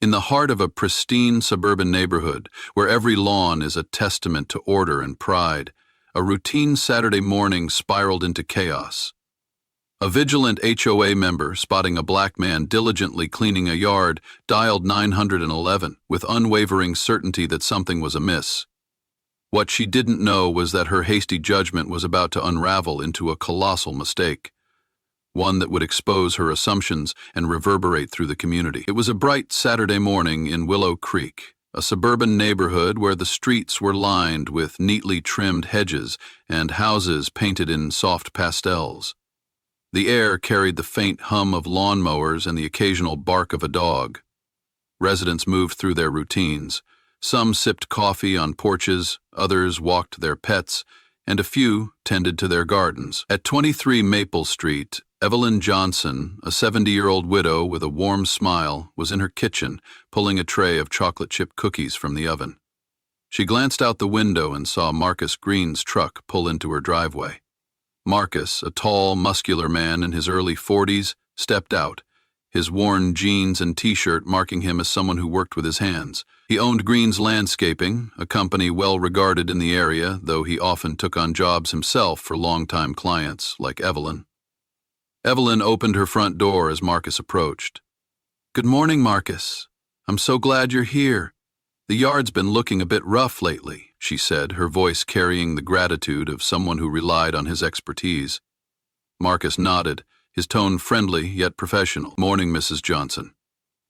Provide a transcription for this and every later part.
In the heart of a pristine suburban neighborhood, where every lawn is a testament to order and pride, a routine Saturday morning spiraled into chaos. A vigilant HOA member, spotting a black man diligently cleaning a yard, dialed 911 with unwavering certainty that something was amiss. What she didn't know was that her hasty judgment was about to unravel into a colossal mistake, one that would expose her assumptions and reverberate through the community. It was a bright Saturday morning in Willow Creek, a suburban neighborhood where the streets were lined with neatly trimmed hedges and houses painted in soft pastels. The air carried the faint hum of lawnmowers and the occasional bark of a dog. Residents moved through their routines. Some sipped coffee on porches, others walked their pets, and a few tended to their gardens. At 23 Maple Street, Evelyn Johnson, a 70-year-old widow with a warm smile, was in her kitchen, pulling a tray of chocolate chip cookies from the oven. She glanced out the window and saw Marcus Green's truck pull into her driveway. Marcus, a tall, muscular man in his early 40s, stepped out, his worn jeans and t-shirt marking him as someone who worked with his hands. He owned Green's Landscaping, a company well regarded in the area, though he often took on jobs himself for longtime clients like Evelyn. Evelyn opened her front door as Marcus approached. "Good morning, Marcus. I'm so glad you're here. The yard's been looking a bit rough lately," she said, her voice carrying the gratitude of someone who relied on his expertise. Marcus nodded, his tone friendly yet professional. "Morning, Mrs. Johnson.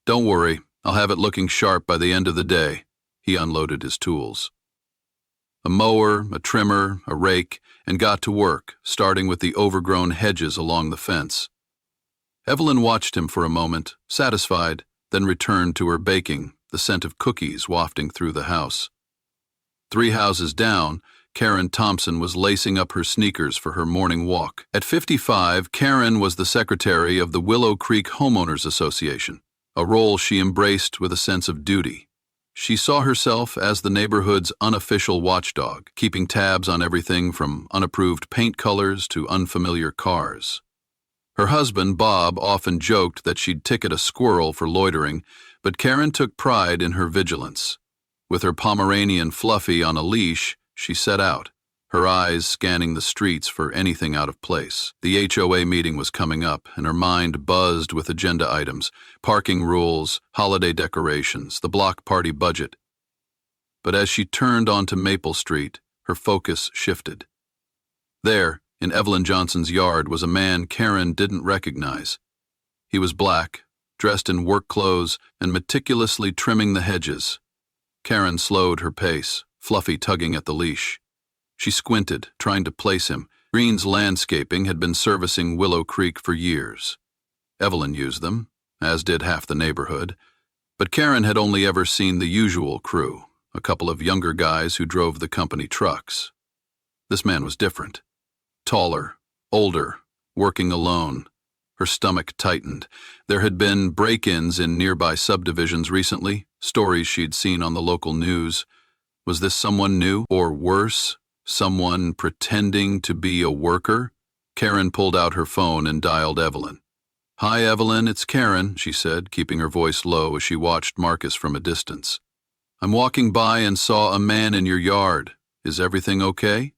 Don't worry, I'll have it looking sharp by the end of the day." He unloaded his tools. A mower, a trimmer, a rake, and got to work, starting with the overgrown hedges along the fence. Evelyn watched him for a moment, satisfied, then returned to her baking, the scent of cookies wafting through the house. 3 houses down, Karen Thompson was lacing up her sneakers for her morning walk. At 55, Karen was the secretary of the Willow Creek Homeowners Association, a role she embraced with a sense of duty. She saw herself as the neighborhood's unofficial watchdog, keeping tabs on everything from unapproved paint colors to unfamiliar cars. Her husband, Bob, often joked that she'd ticket a squirrel for loitering, but Karen took pride in her vigilance. With her Pomeranian Fluffy on a leash, she set out, her eyes scanning the streets for anything out of place. The HOA meeting was coming up, and her mind buzzed with agenda items, parking rules, holiday decorations, the block party budget. But as she turned onto Maple Street, her focus shifted. There, in Evelyn Johnson's yard, was a man Karen didn't recognize. He was black, dressed in work clothes, and meticulously trimming the hedges. Karen slowed her pace, Fluffy tugging at the leash. She squinted, trying to place him. Green's Landscaping had been servicing Willow Creek for years. Evelyn used them, as did half the neighborhood, but Karen had only ever seen the usual crew, a couple of younger guys who drove the company trucks. This man was different. Taller, older, working alone. Her stomach tightened. There had been break-ins in nearby subdivisions recently, stories she'd seen on the local news. Was this someone new, or worse, someone pretending to be a worker? Karen pulled out her phone and dialed Evelyn. "Hi, Evelyn, it's Karen," she said, keeping her voice low as she watched Marcus from a distance. "I'm walking by and saw a man in your yard. Is everything okay?"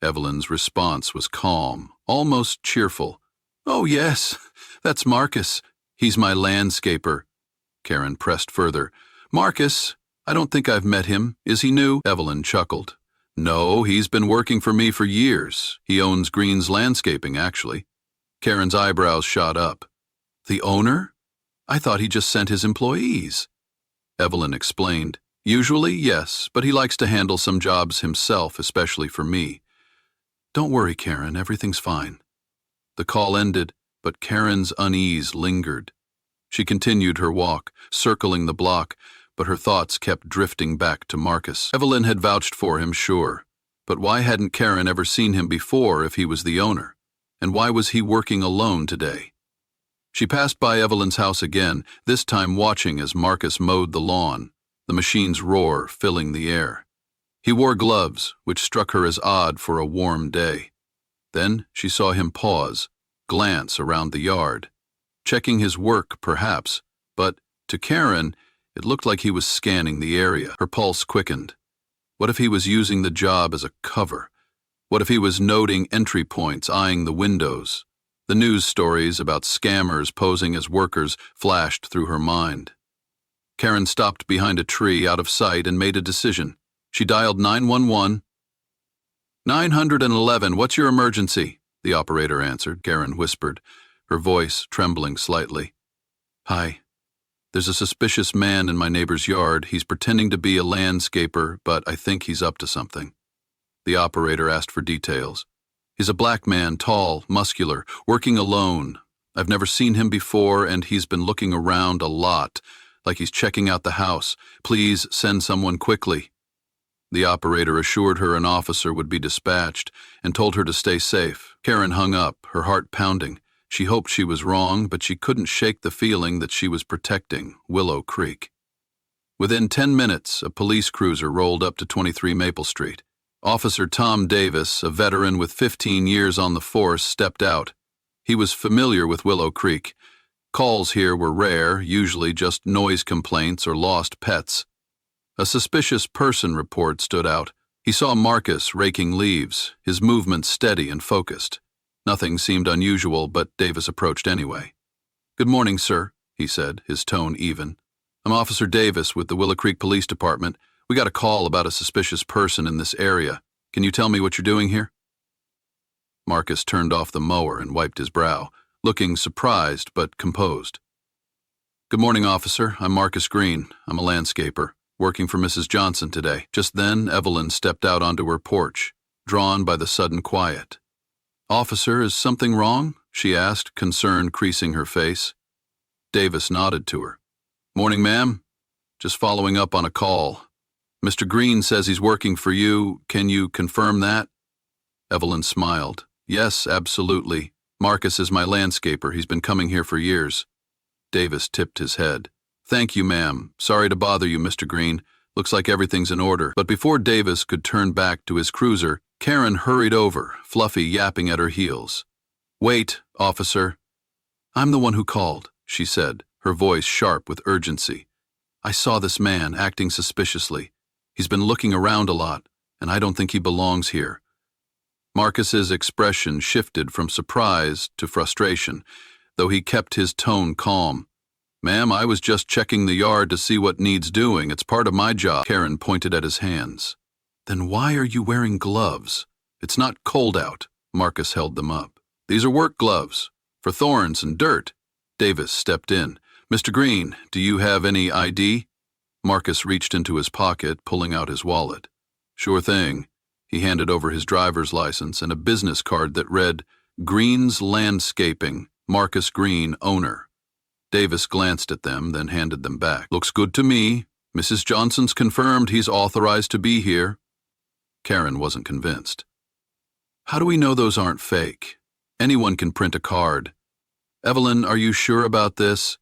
Evelyn's response was calm, almost cheerful. "Oh, yes, that's Marcus. He's my landscaper." Karen pressed further. "Marcus, I don't think I've met him. Is he new?" Evelyn chuckled. "No, he's been working for me for years. He owns Green's Landscaping, actually." Karen's eyebrows shot up. "The owner? I thought he just sent his employees." Evelyn explained. "Usually, yes, but he likes to handle some jobs himself, especially for me." "Don't worry, Karen, everything's fine." The call ended, but Karen's unease lingered. She continued her walk, circling the block, but her thoughts kept drifting back to Marcus. Evelyn had vouched for him, sure, but why hadn't Karen ever seen him before if he was the owner? And why was he working alone today? She passed by Evelyn's house again, this time watching as Marcus mowed the lawn, the machine's roar filling the air. He wore gloves, which struck her as odd for a warm day. Then she saw him pause, glance around the yard, checking his work perhaps, but to Karen, It looked like he was scanning the area. Her pulse quickened. What if he was using the job as a cover? What if he was noting entry points, eyeing the windows? The news stories about scammers posing as workers flashed through her mind. Karen stopped behind a tree out of sight and made a decision. She dialed 911. 911, what's your emergency? The operator answered. Karen whispered, her voice trembling slightly. Hi. There's a suspicious man in my neighbor's yard. He's pretending to be a landscaper, but I think he's up to something. The operator asked for details. He's a black man, tall, muscular, working alone. I've never seen him before, and he's been looking around a lot, like he's checking out the house. Please send someone quickly. The operator assured her an officer would be dispatched and told her to stay safe. Karen hung up, her heart pounding. She hoped she was wrong, but she couldn't shake the feeling that she was protecting Willow Creek. Within 10 minutes, a police cruiser rolled up to 23 Maple Street. Officer Tom Davis, a veteran with 15 years on the force, stepped out. He was familiar with Willow Creek. Calls here were rare, usually just noise complaints or lost pets. A suspicious person report stood out. He saw Marcus raking leaves, his movements steady and focused. Nothing seemed unusual, but Davis approached anyway. Good morning, sir, he said, his tone even. I'm Officer Davis with the Willow Creek Police Department. We got a call about a suspicious person in this area. Can you tell me what you're doing here? Marcus turned off the mower and wiped his brow, looking surprised but composed. Good morning, officer. I'm Marcus Green. I'm a landscaper, working for Mrs. Johnson today. Just then, Evelyn stepped out onto her porch, drawn by the sudden quiet. Officer, is something wrong? She asked, concern creasing her face. Davis nodded to her. Morning, ma'am. Just following up on a call. Mr. Green says he's working for you. Can you confirm that? Evelyn smiled. Yes, absolutely. Marcus is my landscaper. He's been coming here for years. Davis tipped his head. Thank you, ma'am. Sorry to bother you, Mr. Green. Looks like everything's in order. But before Davis could turn back to his cruiser, Karen hurried over, Fluffy yapping at her heels. Wait, officer. I'm the one who called, she said, her voice sharp with urgency. I saw this man acting suspiciously. He's been looking around a lot, and I don't think he belongs here. Marcus's expression shifted from surprise to frustration, though he kept his tone calm. Ma'am, I was just checking the yard to see what needs doing. It's part of my job. Karen pointed at his hands. Then why are you wearing gloves? It's not cold out. Marcus held them up. These are work gloves, for thorns and dirt. Davis stepped in. Mr. Green, do you have any ID? Marcus reached into his pocket, pulling out his wallet. Sure thing. He handed over his driver's license and a business card that read, Green's Landscaping, Marcus Green, owner. Davis glanced at them, then handed them back. Looks good to me. Mrs. Johnson's confirmed he's authorized to be here. Karen wasn't convinced. How do we know those aren't fake? Anyone can print a card. Evelyn, are you sure about this?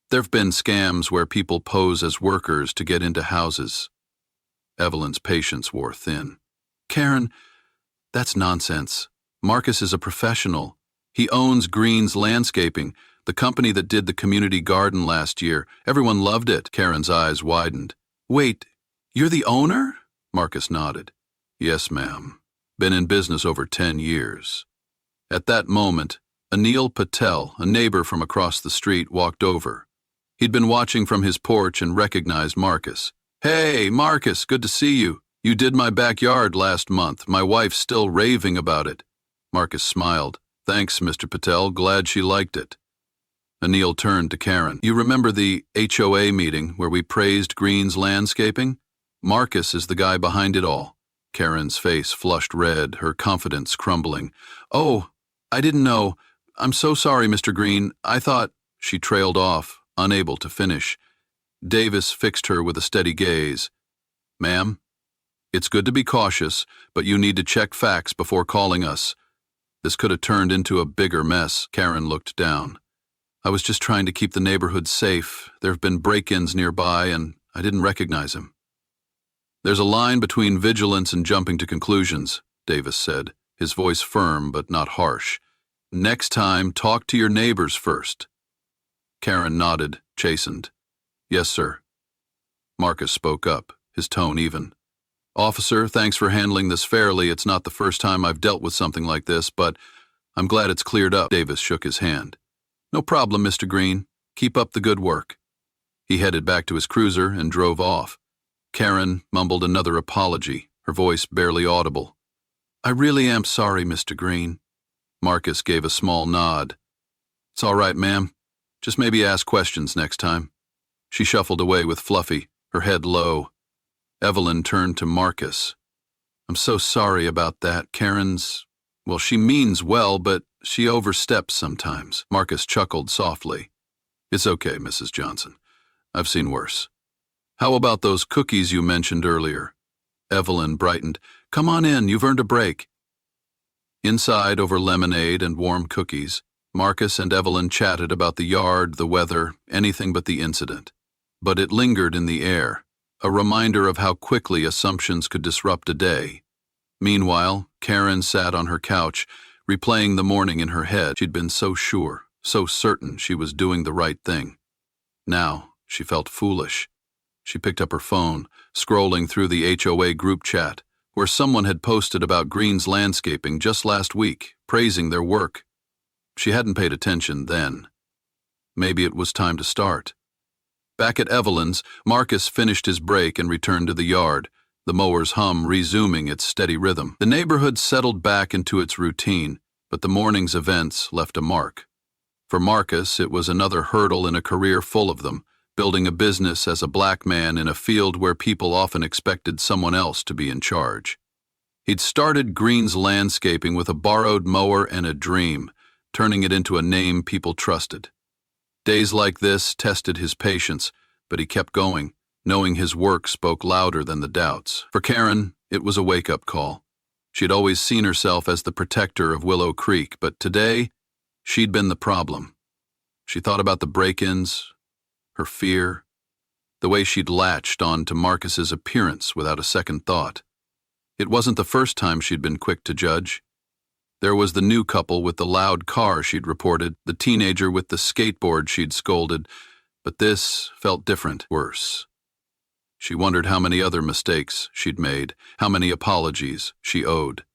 There've been scams where people pose as workers to get into houses. Evelyn's patience wore thin. Karen, that's nonsense. Marcus is a professional. He owns Green's Landscaping, the company that did the community garden last year. Everyone loved it. Karen's eyes widened. Wait, you're the owner? Marcus nodded. Yes, ma'am. Been in business over 10 years. At that moment, Anil Patel, a neighbor from across the street, walked over. He'd been watching from his porch and recognized Marcus. Hey, Marcus, good to see you. You did my backyard last month. My wife's still raving about it. Marcus smiled. Thanks, Mr. Patel. Glad she liked it. Anil turned to Karen. You remember the HOA meeting where we praised Green's Landscaping? Marcus is the guy behind it all. Karen's face flushed red, her confidence crumbling. Oh, I didn't know. I'm so sorry, Mr. Green. I thought... She trailed off, unable to finish. Davis fixed her with a steady gaze. Ma'am, it's good to be cautious, but you need to check facts before calling us. This could have turned into a bigger mess. Karen looked down. I was just trying to keep the neighborhood safe. There have been break-ins nearby, and I didn't recognize him. There's a line between vigilance and jumping to conclusions, Davis said, his voice firm but not harsh. Next time, talk to your neighbors first. Karen nodded, chastened. Yes, sir. Marcus spoke up, his tone even. "Officer, thanks for handling this fairly. It's not the first time I've dealt with something like this, but I'm glad it's cleared up." Davis shook his hand. "No problem, Mr. Green. Keep up the good work." He headed back to his cruiser and drove off. Karen mumbled another apology, her voice barely audible. "I really am sorry, Mr. Green." Marcus gave a small nod. "It's all right, ma'am. Just maybe ask questions next time." She shuffled away with Fluffy, her head low. Evelyn turned to Marcus. "I'm so sorry about that. Well, she means well, but she oversteps sometimes." Marcus chuckled softly. "It's okay, Mrs. Johnson. I've seen worse. How about those cookies you mentioned earlier?" Evelyn brightened. "Come on in, you've earned a break." Inside, over lemonade and warm cookies, Marcus and Evelyn chatted about the yard, the weather, anything but the incident. But it lingered in the air, a reminder of how quickly assumptions could disrupt a day. Meanwhile, Karen sat on her couch, replaying the morning in her head. She'd been so sure, so certain she was doing the right thing. Now, she felt foolish. She picked up her phone, scrolling through the HOA group chat, where someone had posted about Green's landscaping just last week, praising their work. She hadn't paid attention then. Maybe it was time to start. Back at Evelyn's, Marcus finished his break and returned to the yard, the mower's hum resuming its steady rhythm. The neighborhood settled back into its routine, but the morning's events left a mark. For Marcus, it was another hurdle in a career full of them, building a business as a black man in a field where people often expected someone else to be in charge. He'd started Green's landscaping with a borrowed mower and a dream, turning it into a name people trusted. Days like this tested his patience, but he kept going, knowing his work spoke louder than the doubts. For Karen, it was a wake-up call. She'd always seen herself as the protector of Willow Creek, but today, she'd been the problem. She thought about the break-ins, her fear, the way she'd latched on to Marcus's appearance without a second thought. It wasn't the first time she'd been quick to judge. There was the new couple with the loud car she'd reported, the teenager with the skateboard she'd scolded, but this felt different, worse. She wondered how many other mistakes she'd made, how many apologies she owed.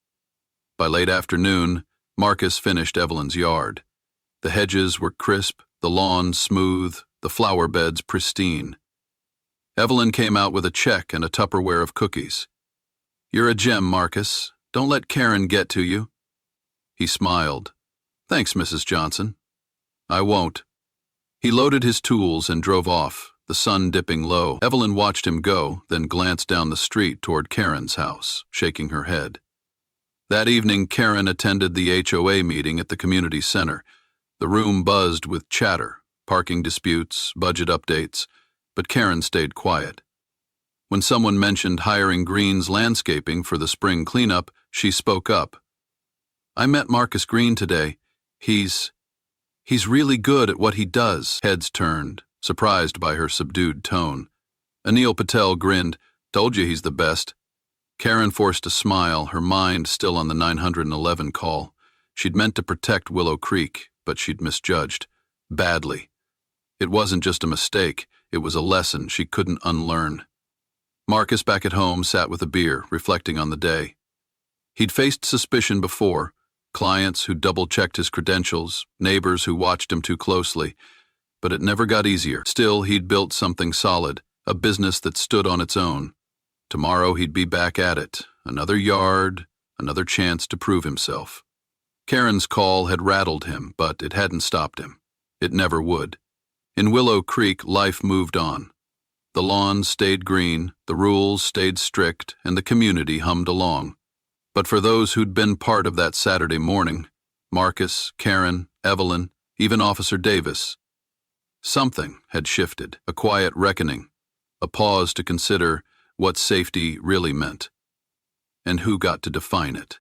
By late afternoon, Marcus finished Evelyn's yard. The hedges were crisp, the lawn smooth, the flower beds pristine. Evelyn came out with a check and a Tupperware of cookies. "You're a gem, Marcus. Don't let Karen get to you." He smiled. "Thanks, Mrs. Johnson." "I won't." He loaded his tools and drove off, the sun dipping low. Evelyn watched him go, then glanced down the street toward Karen's house, shaking her head. That evening, Karen attended the HOA meeting at the community center. The room buzzed with chatter, parking disputes, budget updates, but Karen stayed quiet. When someone mentioned hiring Green's landscaping for the spring cleanup, she spoke up. "I met Marcus Green today. He's really good at what he does." Heads turned, surprised by her subdued tone. Anil Patel grinned. "Told you he's the best." Karen forced a smile, her mind still on the 911 call. She'd meant to protect Willow Creek, but she'd misjudged. Badly. It wasn't just a mistake, it was a lesson she couldn't unlearn. Marcus, back at home, sat with a beer, reflecting on the day. He'd faced suspicion before, clients who double-checked his credentials, neighbors who watched him too closely, but it never got easier. Still, he'd built something solid, a business that stood on its own. Tomorrow he'd be back at it, another yard, another chance to prove himself. Karen's call had rattled him, but it hadn't stopped him. It never would. In Willow Creek, life moved on. The lawns stayed green, the rules stayed strict, and the community hummed along. But for those who'd been part of that Saturday morning, Marcus, Karen, Evelyn, even Officer Davis, something had shifted, a quiet reckoning, a pause to consider what safety really meant, and who got to define it.